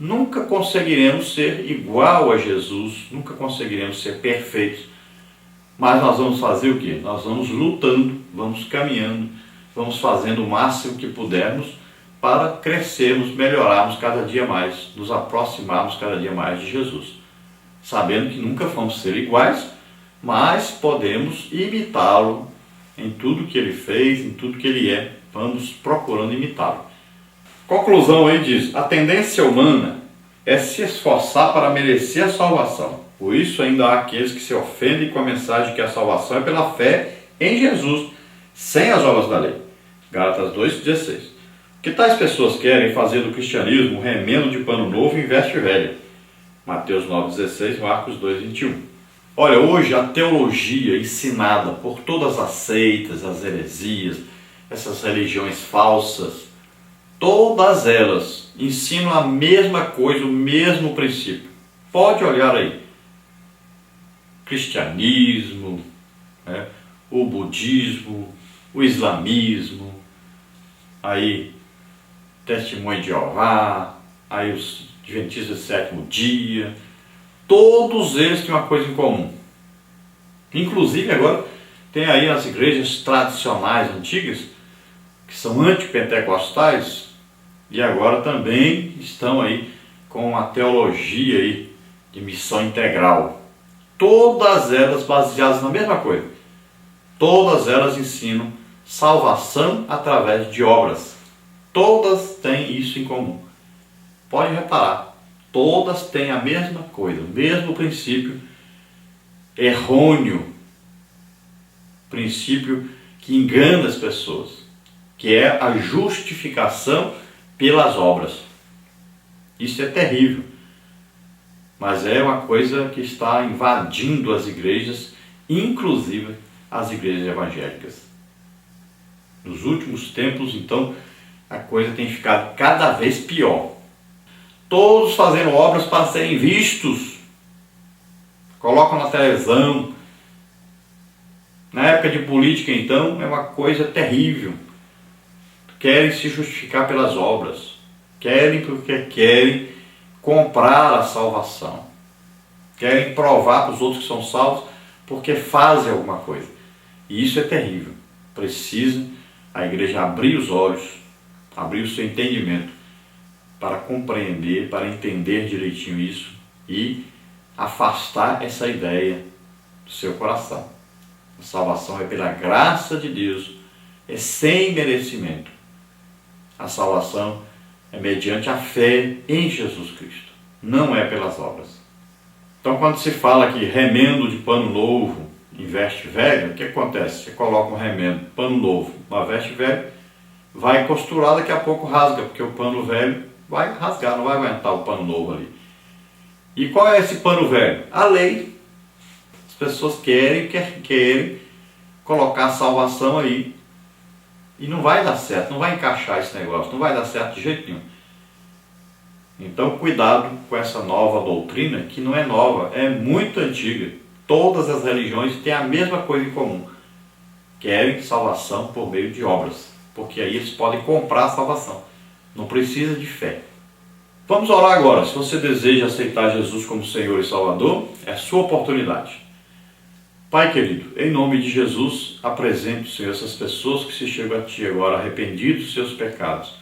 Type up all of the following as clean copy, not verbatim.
nunca conseguiremos ser igual a Jesus, nunca conseguiremos ser perfeitos. Mas nós vamos fazer o quê? Nós vamos lutando, vamos caminhando, vamos fazendo o máximo que pudermos para crescermos, melhorarmos cada dia mais, nos aproximarmos cada dia mais de Jesus. Sabendo que nunca vamos ser iguais, mas podemos imitá-lo em tudo que ele fez, em tudo que ele é. Vamos procurando imitá-lo. Conclusão aí diz: a tendência humana é se esforçar para merecer a salvação. Por isso ainda há aqueles que se ofendem com a mensagem que a salvação é pela fé em Jesus, sem as obras da lei. Gálatas 2,16. O que tais pessoas querem fazer do cristianismo um remendo de pano novo em veste velha. Mateus 9,16, Marcos 2,21. Olha, hoje a teologia ensinada por todas as seitas, as heresias, essas religiões falsas, todas elas ensinam a mesma coisa, o mesmo princípio. Pode olhar aí. Cristianismo, o budismo, o islamismo, aí Testemunho de Jeová, aí os Adventistas do sétimo dia, todos eles têm uma coisa em comum. Inclusive agora tem aí as igrejas tradicionais antigas, que são antipentecostais, e agora também estão aí com a teologia aí de missão integral. Todas elas baseadas na mesma coisa. Todas elas ensinam salvação através de obras. Todas têm isso em comum. Pode reparar, todas têm a mesma coisa, o mesmo princípio errôneo, princípio que engana as pessoas, que é a justificação pelas obras. Isso é terrível, mas é uma coisa que está invadindo as igrejas, inclusive as igrejas evangélicas. Nos últimos tempos, então, a coisa tem ficado cada vez pior. Todos fazendo obras para serem vistos, colocam na televisão. Na época de política, então, é uma coisa terrível. Querem se justificar pelas obras, querem porque querem comprar a salvação, querem provar para os outros que são salvos porque fazem alguma coisa. E isso é terrível. Precisa a igreja abrir os olhos, abrir o seu entendimento para compreender, para entender direitinho isso e afastar essa ideia do seu coração. A salvação é pela graça de Deus, é sem merecimento. A salvação é mediante a fé em Jesus Cristo, não é pelas obras. Então, quando se fala aqui remendo de pano novo em veste velha, o que acontece? Você coloca um remendo, pano novo, uma veste velha, vai costurar, daqui a pouco rasga, porque o pano velho vai rasgar, não vai aguentar o pano novo ali. E qual é esse pano velho? A lei. As pessoas querem colocar a salvação aí. E não vai dar certo, não vai encaixar esse negócio, não vai dar certo de jeito nenhum. Então, cuidado com essa nova doutrina, que não é nova, é muito antiga. Todas as religiões têm a mesma coisa em comum. Querem salvação por meio de obras, porque aí eles podem comprar a salvação. Não precisa de fé. Vamos orar agora. Se você deseja aceitar Jesus como Senhor e Salvador, é a sua oportunidade. Pai querido, em nome de Jesus, apresento, Senhor, essas pessoas que se chegam a Ti agora arrependidos dos seus pecados.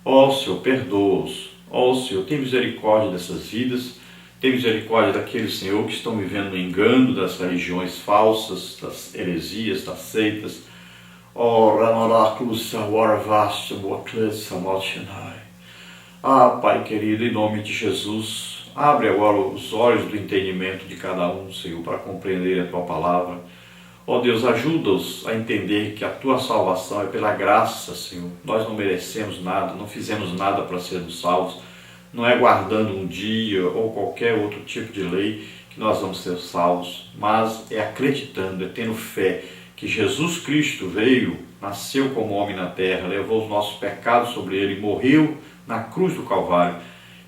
Ó Senhor, perdoa-os. Ó Senhor, tem misericórdia dessas vidas, tem misericórdia daqueles, Senhor, que estão vivendo no engano das religiões falsas, das heresias, das seitas. Pai querido, em nome de Jesus, abre agora os olhos do entendimento de cada um, Senhor, para compreender a Tua palavra. Ó Deus, ajuda-os a entender que a Tua salvação é pela graça, Senhor. Nós não merecemos nada, não fizemos nada para sermos salvos. Não é guardando um dia ou qualquer outro tipo de lei que nós vamos ser salvos, mas é acreditando, é tendo fé que Jesus Cristo veio, nasceu como homem na terra, levou os nossos pecados sobre Ele, morreu na cruz do Calvário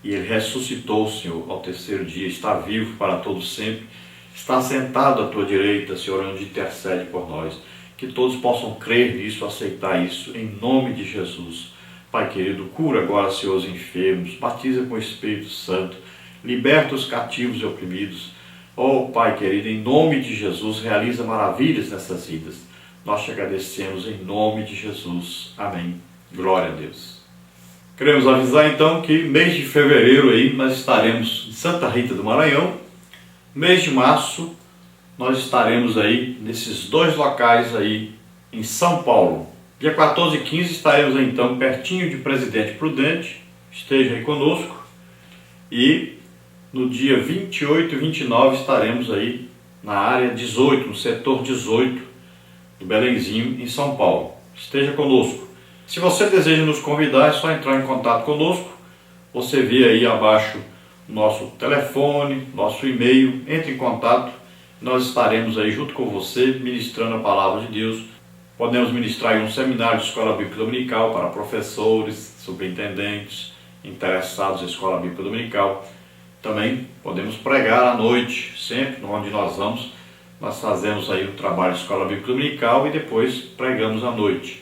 e Ele ressuscitou, Senhor, ao terceiro dia, está vivo para todo sempre, está sentado à Tua direita, Senhor, onde intercede por nós. Que todos possam crer nisso, aceitar isso, em nome de Jesus. Pai querido, cura agora, Senhor, os enfermos, batiza com o Espírito Santo, liberta os cativos e oprimidos. Oh, Pai querido, em nome de Jesus, realiza maravilhas nessas vidas. Nós te agradecemos em nome de Jesus. Amém. Glória a Deus. Queremos avisar então que mês de fevereiro aí nós estaremos em Santa Rita do Maranhão. Mês de março nós estaremos aí nesses dois locais aí em São Paulo. Dia 14 e 15 estaremos aí, então pertinho de Presidente Prudente. Esteja aí conosco. E no dia 28 e 29 estaremos aí na área 18, no setor 18 do Belenzinho, em São Paulo. Esteja conosco. Se você deseja nos convidar, é só entrar em contato conosco. Você vê aí abaixo o nosso telefone, nosso e-mail. Entre em contato. Nós estaremos aí junto com você, ministrando a palavra de Deus. Podemos ministrar aí um seminário de Escola Bíblica Dominical para professores, superintendentes, interessados em Escola Bíblica Dominical. Também podemos pregar à noite, sempre onde nós vamos. Nós fazemos aí o trabalho de Escola Bíblica Dominical e depois pregamos à noite.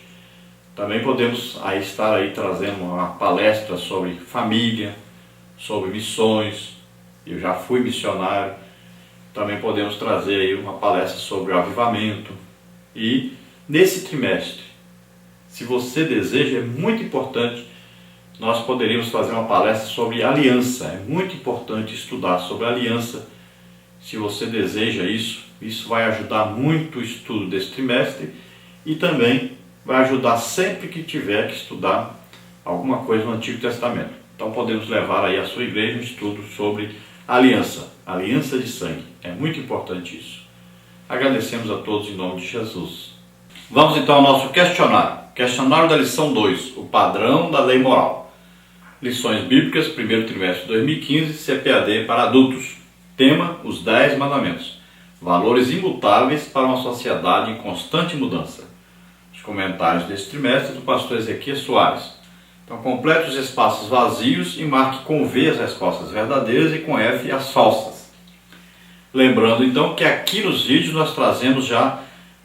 Também podemos aí estar aí trazendo uma palestra sobre família, sobre missões. Eu já fui missionário. Também podemos trazer aí uma palestra sobre o avivamento. E nesse trimestre, se você deseja, é muito importante, nós poderíamos fazer uma palestra sobre aliança. É muito importante estudar sobre aliança. Se você deseja isso, isso vai ajudar muito o estudo desse trimestre e também vai ajudar sempre que tiver que estudar alguma coisa no Antigo Testamento. Então podemos levar aí à sua igreja um estudo sobre aliança, aliança de sangue. É muito importante isso. Agradecemos a todos em nome de Jesus. Vamos então ao nosso questionário. Questionário da lição 2, o padrão da lei moral. Lições bíblicas, primeiro trimestre de 2015, CPAD para adultos. Tema, os 10 mandamentos. Valores imutáveis para uma sociedade em constante mudança. Os comentários desse trimestre do pastor Ezequias Soares. Então complete os espaços vazios e marque com V as respostas verdadeiras e com F as falsas. Lembrando então que aqui nos vídeos nós trazemos já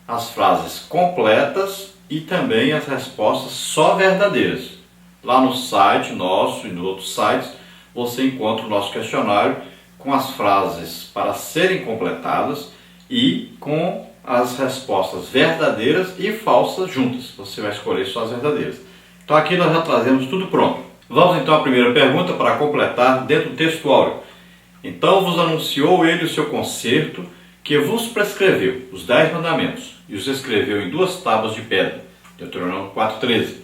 as frases completas e também as respostas só verdadeiras. Lá no site nosso e nos outros sites você encontra o nosso questionário com as frases para serem completadas e com as respostas verdadeiras e falsas juntas. Você vai escolher só as verdadeiras. Então aqui nós já trazemos tudo pronto. Vamos então à primeira pergunta para completar dentro do texto áureo. Então vos anunciou ele o seu concerto, que vos prescreveu os 10 mandamentos, e os escreveu em 2 tábuas de pedra. Deuteronômio 4,13.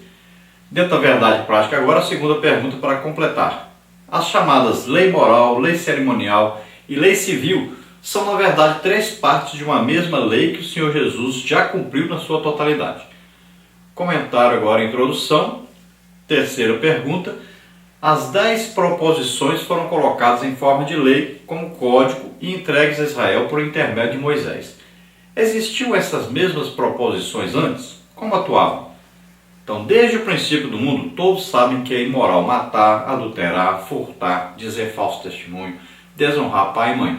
Dentro da verdade prática agora, a segunda pergunta para completar. As chamadas lei moral, lei cerimonial e lei civil são na verdade 3 partes de uma mesma lei que o Senhor Jesus já cumpriu na sua totalidade. Comentário agora, introdução. Terceira pergunta. As 10 proposições foram colocadas em forma de lei, como código, e entregues a Israel por intermédio de Moisés. Existiam essas mesmas proposições antes? Como atuavam? Então, desde o princípio do mundo, todos sabem que é imoral matar, adulterar, furtar, dizer falso testemunho, desonrar pai e mãe.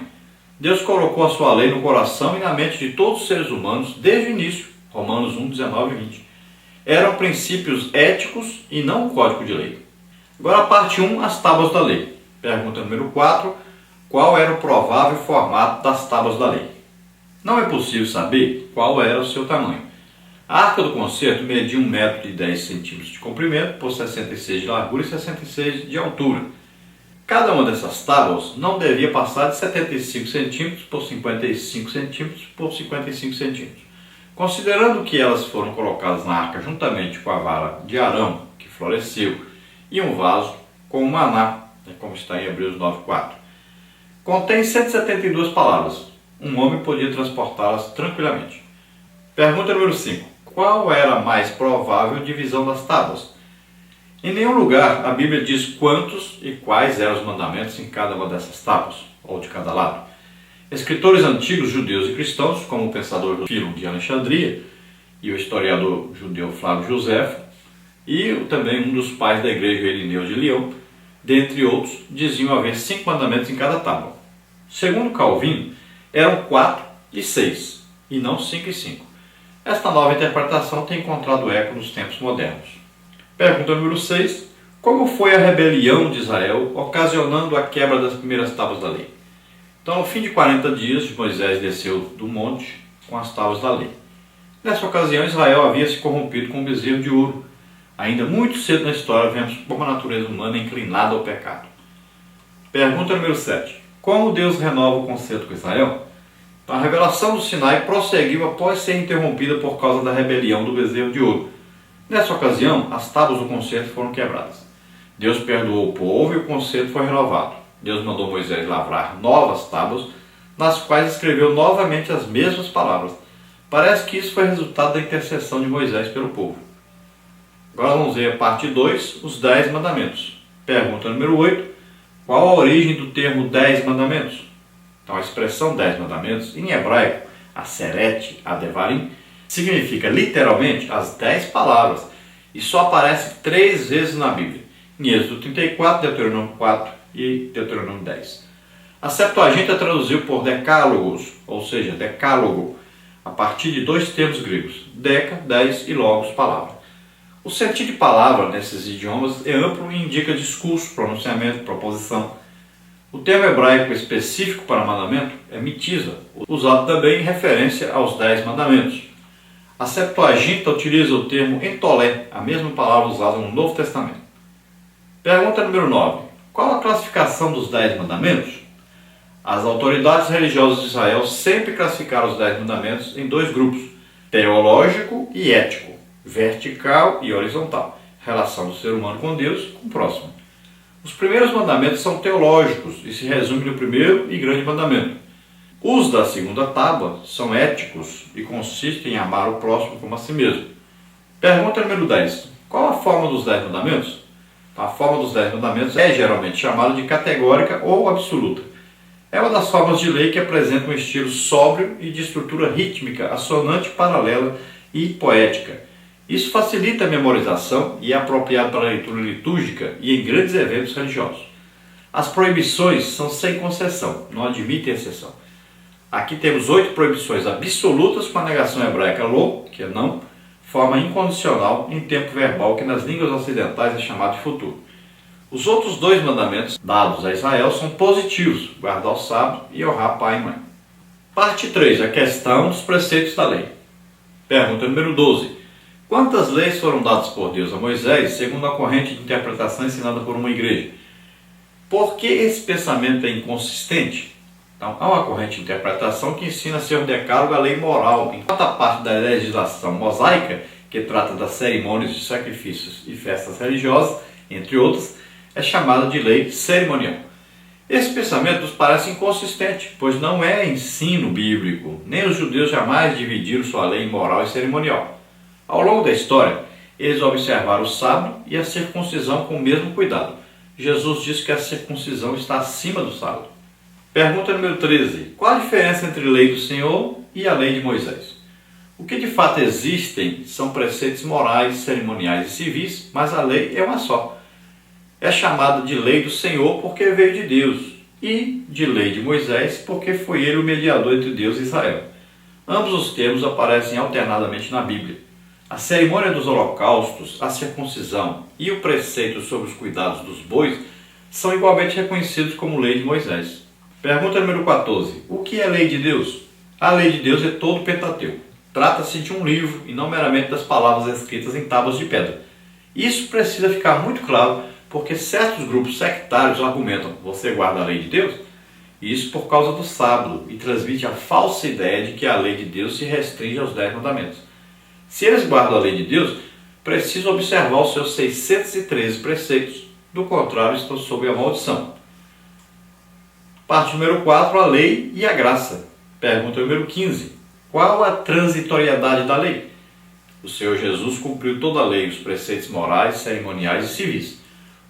Deus colocou a sua lei no coração e na mente de todos os seres humanos desde o início. Romanos 1, 19 e 20. Eram princípios éticos e não um código de lei. Agora a parte 1, as tábuas da lei. Pergunta número 4. Qual era o provável formato das tábuas da lei? Não é possível saber qual era o seu tamanho. A arca do concerto media 1 metro e 10 centímetros de comprimento por 66 de largura e 66 de altura. Cada uma dessas tábuas não devia passar de 75 centímetros por 55 centímetros por 55 centímetros. Considerando que elas foram colocadas na arca juntamente com a vara de Arão, que floresceu, e um vaso com o maná, como está em Hebreus 9,4. Contém 172 palavras. Um homem podia transportá-las tranquilamente. Pergunta número 5. Qual era a mais provável divisão das tábuas? Em nenhum lugar a Bíblia diz quantos e quais eram os mandamentos em cada uma dessas tábuas, ou de cada lado. Escritores antigos judeus e cristãos, como o pensador Filo de Alexandria e o historiador judeu Flávio Joséfo, e também um dos pais da igreja Irineu de Leão, dentre outros, diziam haver 5 mandamentos em cada tábua. Segundo Calvino, eram 4 e 6, e não 5 e 5. Esta nova interpretação tem encontrado eco nos tempos modernos. Pergunta número 6. Como foi a rebelião de Israel, ocasionando a quebra das primeiras tábuas da lei? Então, ao fim de 40 dias, Moisés desceu do monte com as tábuas da lei. Nessa ocasião, Israel havia se corrompido com um bezerro de ouro. Ainda muito cedo na história, vemos como a natureza humana é inclinada ao pecado. Pergunta número 7. Como Deus renova o concerto com Israel? Então, a revelação do Sinai prosseguiu após ser interrompida por causa da rebelião do bezerro de ouro. Nessa ocasião, as tábuas do concerto foram quebradas. Deus perdoou o povo e o concerto foi renovado. Deus mandou Moisés lavrar novas tábuas, nas quais escreveu novamente as mesmas palavras. Parece que isso foi resultado da intercessão de Moisés pelo povo. Agora vamos ver a parte 2, os 10 mandamentos. Pergunta número 8. Qual a origem do termo 10 mandamentos? Então a expressão 10 mandamentos, em hebraico, aseret, adevarim, significa literalmente as 10 palavras e só aparece 3 vezes na Bíblia, em Êxodo 34, Deuteronômio 4 e Deuteronômio 10. A Septuaginta traduziu por decálogos, ou seja, decálogo, a partir de 2 termos gregos, deca, 10 e logos, palavra. O sentido de palavra nesses idiomas é amplo e indica discurso, pronunciamento, proposição. O termo hebraico específico para mandamento é mitiza, usado também em referência aos 10 mandamentos. A Septuaginta utiliza o termo entolé, a mesma palavra usada no Novo Testamento. Pergunta número 9. Qual a classificação dos 10 mandamentos? As autoridades religiosas de Israel sempre classificaram os 10 mandamentos em 2 grupos, teológico e ético, vertical e horizontal, relação do ser humano com Deus e com o próximo. Os primeiros mandamentos são teológicos e se resumem no primeiro e grande mandamento. Os da segunda tábua são éticos e consistem em amar o próximo como a si mesmo. Pergunta número 10. Qual a forma dos 10 mandamentos? A forma dos 10 mandamentos é geralmente chamada de categórica ou absoluta. É uma das formas de lei que apresenta um estilo sóbrio e de estrutura rítmica, assonante, paralela e poética. Isso facilita a memorização e é apropriado para a leitura litúrgica e em grandes eventos religiosos. As proibições são sem concessão, não admitem exceção. Aqui temos 8 proibições absolutas com a negação hebraica lo, que é não, forma incondicional em tempo verbal que nas línguas ocidentais é chamado de futuro. Os outros 2 mandamentos dados a Israel são positivos, guardar o sábado e honrar pai e mãe. Parte 3, a questão dos preceitos da lei. Pergunta número 12. Quantas leis foram dadas por Deus a Moisés, segundo a corrente de interpretação ensinada por uma igreja? Por que esse pensamento é inconsistente? Então, há uma corrente de interpretação que ensina a ser um decálogo a lei moral, enquanto a parte da legislação mosaica, que trata das cerimônias de sacrifícios e festas religiosas, entre outras, é chamada de lei cerimonial. Esse pensamento nos parece inconsistente, pois não é ensino bíblico, nem os judeus jamais dividiram sua lei moral e cerimonial. Ao longo da história, eles observaram o sábado e a circuncisão com o mesmo cuidado. Jesus diz que a circuncisão está acima do sábado. Pergunta número 13. Qual a diferença entre a lei do Senhor e a lei de Moisés? O que de fato existem são preceitos morais, cerimoniais e civis, mas a lei é uma só. É chamada de lei do Senhor porque veio de Deus, e de lei de Moisés porque foi ele o mediador entre Deus e Israel. Ambos os termos aparecem alternadamente na Bíblia. A cerimônia dos holocaustos, a circuncisão e o preceito sobre os cuidados dos bois são igualmente reconhecidos como lei de Moisés. Pergunta número 14. O que é lei de Deus? A lei de Deus é todo o Pentateuco. Trata-se de um livro e não meramente das palavras escritas em tábuas de pedra. Isso precisa ficar muito claro porque certos grupos sectários argumentam você guarda a lei de Deus? Isso por causa do sábado e transmite a falsa ideia de que a lei de Deus se restringe aos 10 mandamentos. Se eles guardam a lei de Deus, precisam observar os seus 613 preceitos. Do contrário, estão sob a maldição. Parte número 4, a lei e a graça. Pergunta número 15. Qual a transitoriedade da lei? O Senhor Jesus cumpriu toda a lei, os preceitos morais, cerimoniais e civis.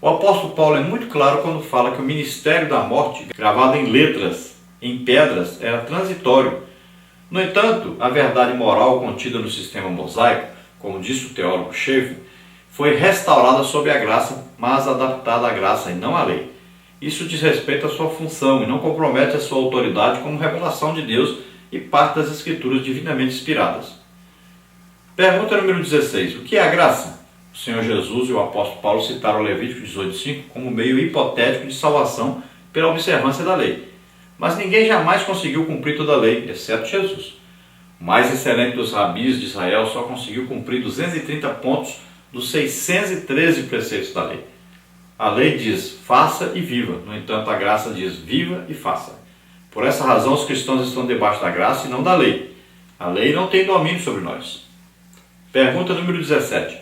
O apóstolo Paulo é muito claro quando fala que o ministério da morte, gravado em letras, em pedras, era transitório. No entanto, a verdade moral contida no sistema mosaico, como disse o teólogo Schaeffer, foi restaurada sob a graça, mas adaptada à graça e não à lei. Isso diz respeito à sua função e não compromete a sua autoridade como revelação de Deus e parte das escrituras divinamente inspiradas. Pergunta número 16. O que é a graça? O Senhor Jesus e o apóstolo Paulo citaram o Levítico 18:5 como meio hipotético de salvação pela observância da lei. Mas ninguém jamais conseguiu cumprir toda a lei, exceto Jesus. O mais excelente dos rabis de Israel só conseguiu cumprir 230 pontos dos 613 preceitos da lei. A lei diz, faça e viva. No entanto, a graça diz, viva e faça. Por essa razão, os cristãos estão debaixo da graça e não da lei. A lei não tem domínio sobre nós. Pergunta número 17.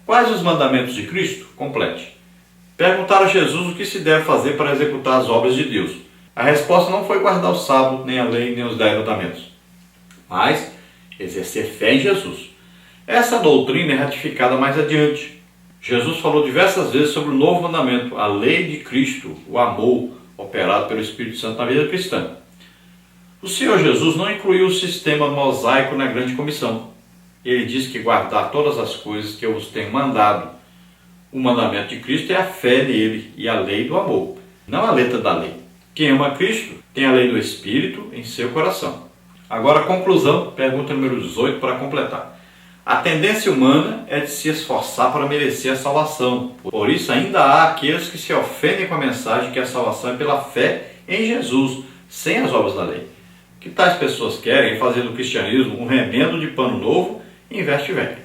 Quais os mandamentos de Cristo? Complete. Perguntaram a Jesus o que se deve fazer para executar as obras de Deus. A resposta não foi guardar o sábado, nem a lei, nem os 10 mandamentos, mas exercer fé em Jesus. Essa doutrina é ratificada mais adiante. Jesus falou diversas vezes sobre o novo mandamento, a lei de Cristo, o amor operado pelo Espírito Santo na vida cristã. O Senhor Jesus não incluiu o sistema mosaico na grande comissão. Ele diz que guardar todas as coisas que eu vos tenho mandado. O mandamento de Cristo é a fé nele e a lei do amor, não a letra da lei. Quem ama Cristo tem a lei do Espírito em seu coração. Agora a conclusão, pergunta número 18 para completar. A tendência humana é de se esforçar para merecer a salvação. Por isso ainda há aqueles que se ofendem com a mensagem que a salvação é pela fé em Jesus, sem as obras da lei. O que tais pessoas querem é fazer do cristianismo um remendo de pano novo em veste velho.